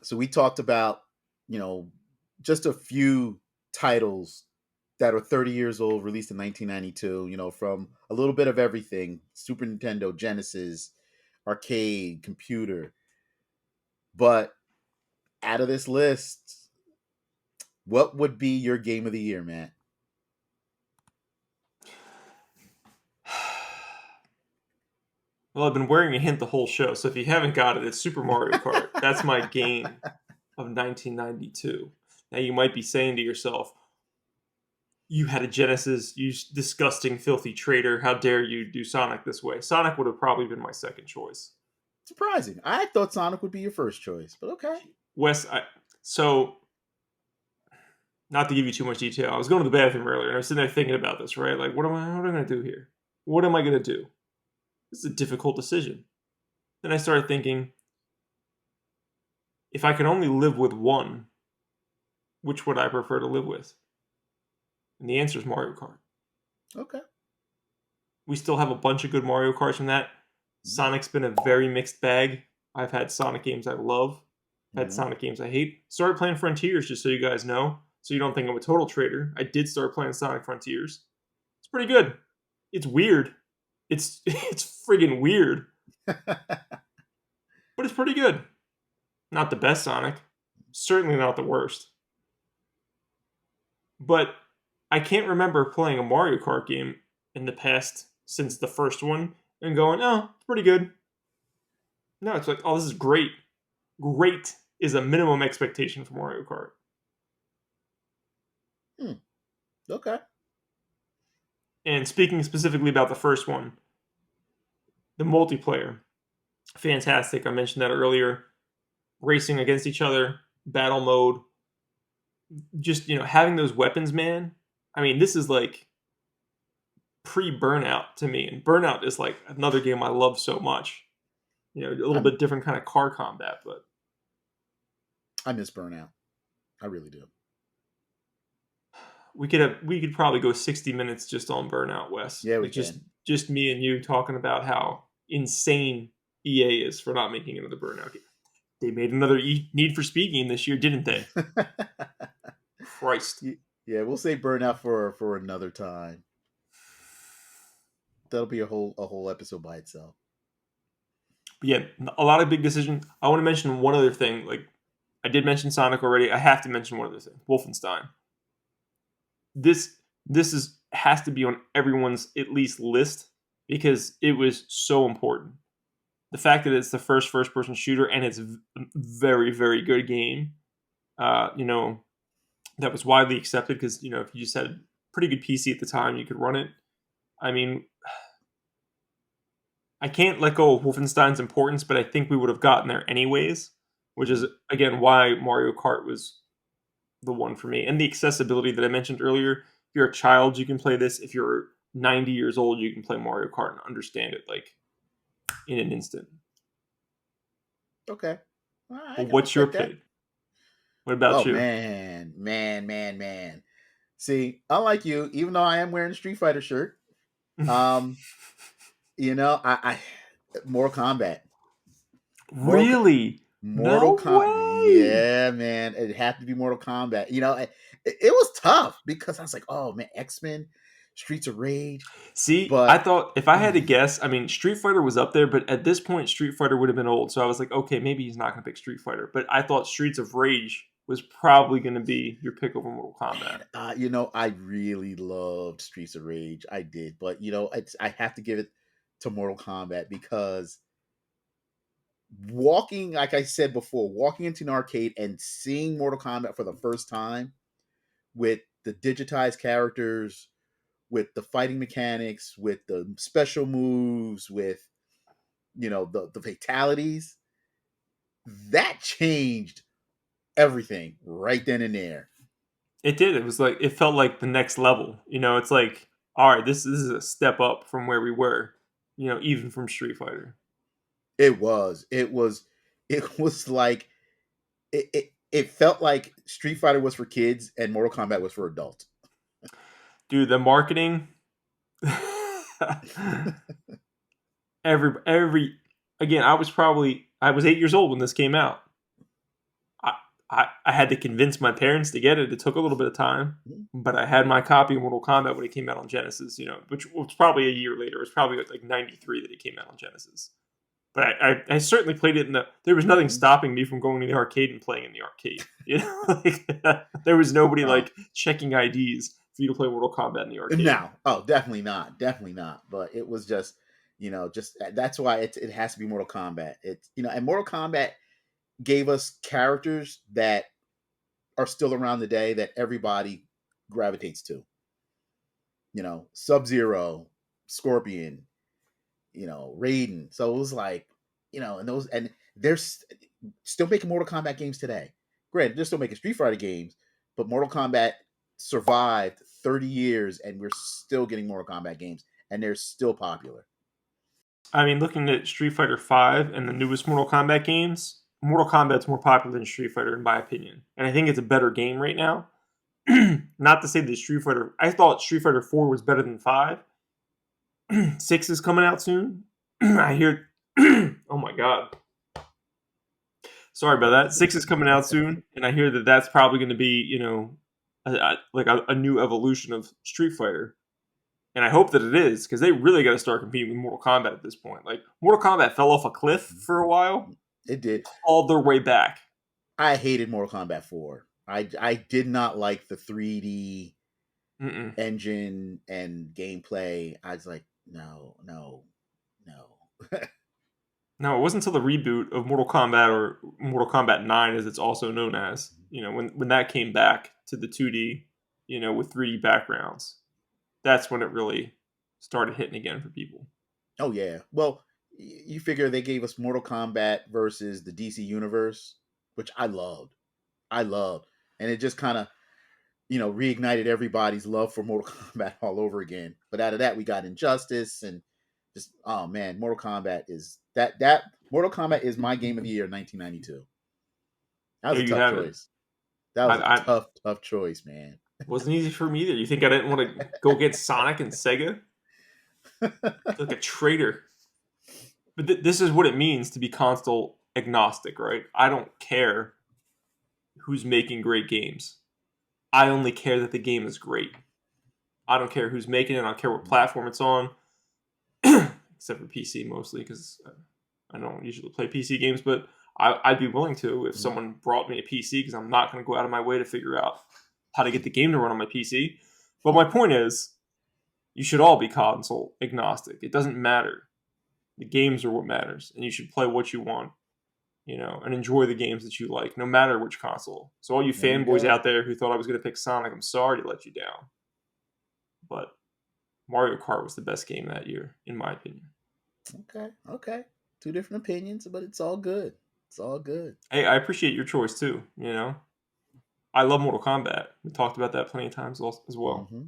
So we talked about, you know, just a few titles that are 30 years old, released in 1992, from a little bit of everything: Super Nintendo, Genesis, arcade, computer. But out of this list, what would be your game of the year, Matt? Well, I've been wearing a hint the whole show, so if you haven't got it, it's Super Mario Kart. That's my game of 1992. Now, you might be saying to yourself, you had a Genesis, you disgusting, filthy traitor. How dare you do Sonic this way? Sonic would have probably been my second choice. Surprising. I thought Sonic would be your first choice, but okay. Wes, so not to give you too much detail, I was going to the bathroom earlier and I was sitting there thinking about this, right? Like, what am I going to do here? What am I going to do? This is a difficult decision. Then I started thinking, if I could only live with one, which would I prefer to live with? And the answer is Mario Kart. Okay. We still have a bunch of good Mario Karts from that. Sonic's been a very mixed bag. I've had Sonic games I love, I've had Mm-hmm. Sonic games I hate. Started playing Frontiers, just so you guys know, so you don't think I'm a total traitor. I did start playing Sonic Frontiers. It's pretty good. It's weird. It's friggin' weird, but it's pretty good. Not the best Sonic, certainly not the worst. But I can't remember playing a Mario Kart game in the past since the first one and going, oh, it's pretty good. No, it's like, oh, this is great. Great is a minimum expectation for Mario Kart. Hmm. Okay. And speaking specifically about the first one, the multiplayer, fantastic. I mentioned that earlier. Racing against each other, battle mode, just having those weapons, man. I mean, this is like pre-Burnout to me, and Burnout is like another game I love so much. A little I'm bit different kind of car combat, but I miss Burnout. I really do. we could probably go 60 minutes just on Burnout, Wes. Yeah, we Like just can. just me and you talking about how insane EA is for not making another Burnout game. They made another Need for Speed game this year, didn't they? Christ. Yeah, we'll save Burnout for another time. That'll be a whole episode by itself. But yeah, a lot of big decisions. I want to mention one other thing. Like I did mention Sonic already. I have to mention one other thing. Wolfenstein. This is has to be on everyone's at least list because it was so important. The fact that it's the first person shooter and it's a very very good game. Uh, you know that was widely accepted because if you just had a pretty good PC at the time, you could run it. I mean, I can't let go of Wolfenstein's importance, but I think we would have gotten there anyways, which is Mhm. again why Mario Kart was the one for me. And the accessibility that I mentioned earlier. If you're a child, you can play this. If you're 90 years old, you can play Mario Kart and understand it like in an instant. Okay. All right, I But can what's your respect that. pick? What about Oh you? man, man, man, man. See, unlike you, even though I am wearing a Street Fighter shirt, um, I Mortal Kombat. Mortal Really? Mortal No Kombat. way. Yeah, man, it had to be Mortal Kombat. It was tough because I was like, oh man, X-Men, Streets of Rage, See, I but thought if I had to guess, I mean, Street Fighter was up there, but at this point, Street Fighter would have been old. So I was like, okay, maybe he's not going to pick Street Fighter. But I thought Streets of Rage was probably going to be your pick over Mortal Kombat. man, I really loved Streets of Rage. I did, but I have to give it to Mortal Kombat because walking, like I said before, walking into an arcade and seeing Mortal Kombat for the first time with the digitized characters, with the fighting mechanics, with the special moves, with the fatalities, that changed everything right then and there. It did. It was like it felt like the next level. It's like, all right, this is a step up from where we were. Even from Street Fighter. It was like it felt like Street Fighter was for kids and Mortal Kombat was for adults. Dude, the marketing. every again, I was 8 years old when this came out. I had to convince my parents to get it. It took a little bit of time, Mhm. but I had my copy of Mortal Kombat when it came out on Genesis. Which was probably a year later. It was probably like '93 that it came out on Genesis. But I certainly played it in the. There was nothing Mhm. stopping me from going to the arcade and playing in the arcade. There was nobody Oh, like checking IDs for you to play Mortal Kombat in the arcade. no. Oh, definitely not. Definitely not. But it was just, just that's why it has to be Mortal Kombat. It's and Mortal Kombat gave us characters that are still around today that everybody gravitates to. Sub Zero, Scorpion, Raiden. So it was like, and they're still making Mortal Kombat games today. Granted, they're still making Street Fighter games, but Mortal Kombat survived 30 years and we're still getting Mortal Kombat games and they're still popular. I mean, looking at Street Fighter V and the newest Mortal Kombat games, Mortal Kombat's more popular than Street Fighter in my opinion, and I think it's a better game right now. Not to say that Street Fighter, I thought Street Fighter 4 was better than 5. 6 is coming out soon. I hear, oh my god, sorry about that. 6 is coming out soon, and I hear that that's probably going to be, like a new evolution of Street Fighter. And I hope that it is because they really got to start competing with Mortal Kombat at this point. Like Mortal Kombat fell off a cliff for a while, It did. clawed their way back. I hated Mortal Kombat 4. I did not like the 3D Mm-mm. engine and gameplay. I was like, no, no, no. No, it wasn't until the reboot of Mortal Kombat or Mortal Kombat 9, as it's also known as, when that came back to the 2D, with 3D backgrounds, that's when it really started hitting again for people. Oh yeah. Well, you figure they gave us Mortal Kombat versus the DC universe, which I loved. I loved. And it just kind of, reignited everybody's love for Mortal Kombat all over again. But out of that we got Injustice and just oh man, Mortal Kombat is that Mortal Kombat is my game of the year 1992. That was There a you tough have it. choice. That was a I tough choice, man. wasn't easy for me either. You think I didn't want to go against Sonic and Sega? I feel like a traitor. But this is what it means to be console agnostic, right? I don't care who's making great games. I only care that the game is great. I don't care who's making it. I don't care what platform it's on, except for PC mostly because I don't usually play PC games. But I'd be willing to if someone brought me a PC because I'm not going to go out of my way to figure out how to get the game to run on my PC. But my point is, you should all be console agnostic. It doesn't matter. The games are what matters, and you should play what you want, and enjoy the games that you like, no matter which console. So all you There you fanboys go. out there who thought I was going to pick Sonic, I'm sorry to let you down. But Mario Kart was the best game that year, in my opinion. Okay, okay. Two different opinions, but it's all good. It's all good. Hey, I appreciate your choice too. I love Mortal Kombat. We talked about that plenty of times as well. Hmm.